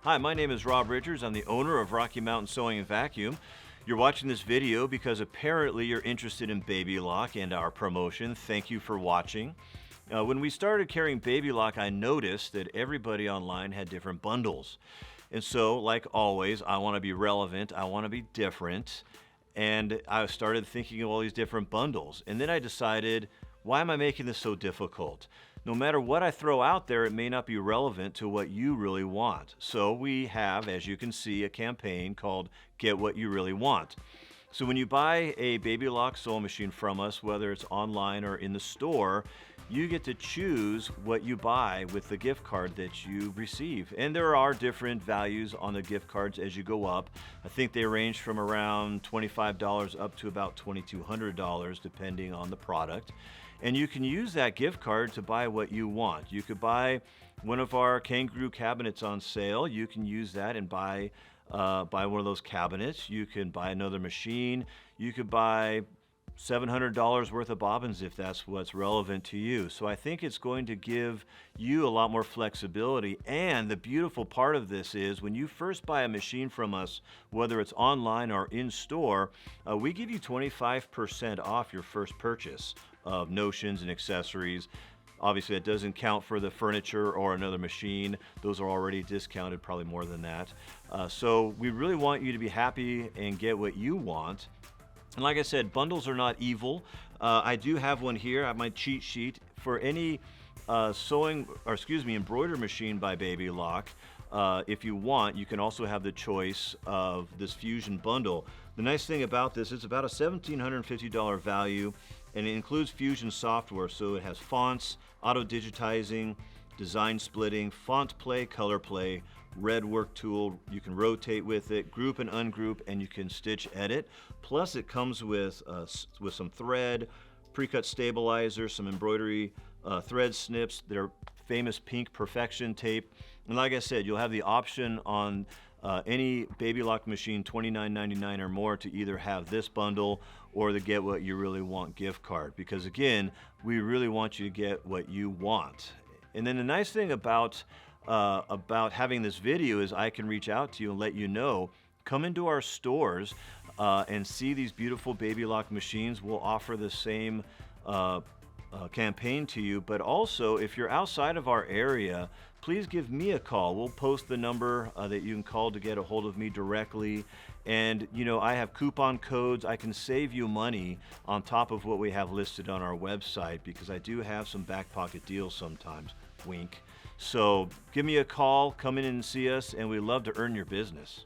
Hi, my name is Rob Richards. I'm the owner of Rocky Mountain Sewing and Vacuum. You're watching this video because apparently you're interested in Baby Lock and our promotion. Thank you for watching. When we started carrying Baby Lock, I noticed that everybody online had different bundles. And so, like always, I want to be relevant, I want to be different. And I started thinking of all these different bundles. And then I decided, why am I making this so difficult? No matter what I throw out there, it may not be relevant to what you really want. So we have, as you can see, a campaign called Get What You Really Want. So when you buy a Baby Lock sewing machine from us, whether it's online or in the store, you get to choose what you buy with the gift card that you receive. And there are different values on the gift cards as you go up. I think they range from around $25 up to about $2,200 depending on the product. And you can use that gift card to buy what you want. You could buy one of our kangaroo cabinets on sale. You can use that and buy one of those cabinets. You can buy another machine. You could buy $700 worth of bobbins if that's what's relevant to you. So I think it's going to give you a lot more flexibility. And the beautiful part of this is when you first buy a machine from us, whether it's online or in store, we give you 25% off your first purchase of notions and accessories. Obviously, that doesn't count for the furniture or another machine. Those are already discounted, probably more than that. So we really want you to be happy and get what you want. And like I said, bundles are not evil. I do have one here. I have my cheat sheet for any embroidery machine by Baby Lock. If you want, you can also have the choice of this Fusion bundle. The nice thing about this, it's about a $1,750 value, and it includes Fusion software. So it has fonts, auto digitizing, design splitting, font play, color play, red work tool. You can rotate with it, group and ungroup, and you can stitch edit. Plus it comes with some thread, pre-cut stabilizer, some embroidery thread snips, their famous pink perfection tape. And like I said, you'll have the option on any Baby Lock machine, $29.99 or more, to either have this bundle or the Get What You Really Want gift card. Because again, we really want you to get what you want. And then the nice thing about having this video is I can reach out to you and let you know, come into our stores and see these beautiful Baby Lock machines. We'll offer the same campaign to you, but also if you're outside of our area, please give me a call. We'll post the number that you can call to get a hold of me directly. And you know, I have coupon codes. I can save you money on top of what we have listed on our website, because I do have some back pocket deals sometimes. Wink. So give me a call, come in and see us, and we love to earn your business.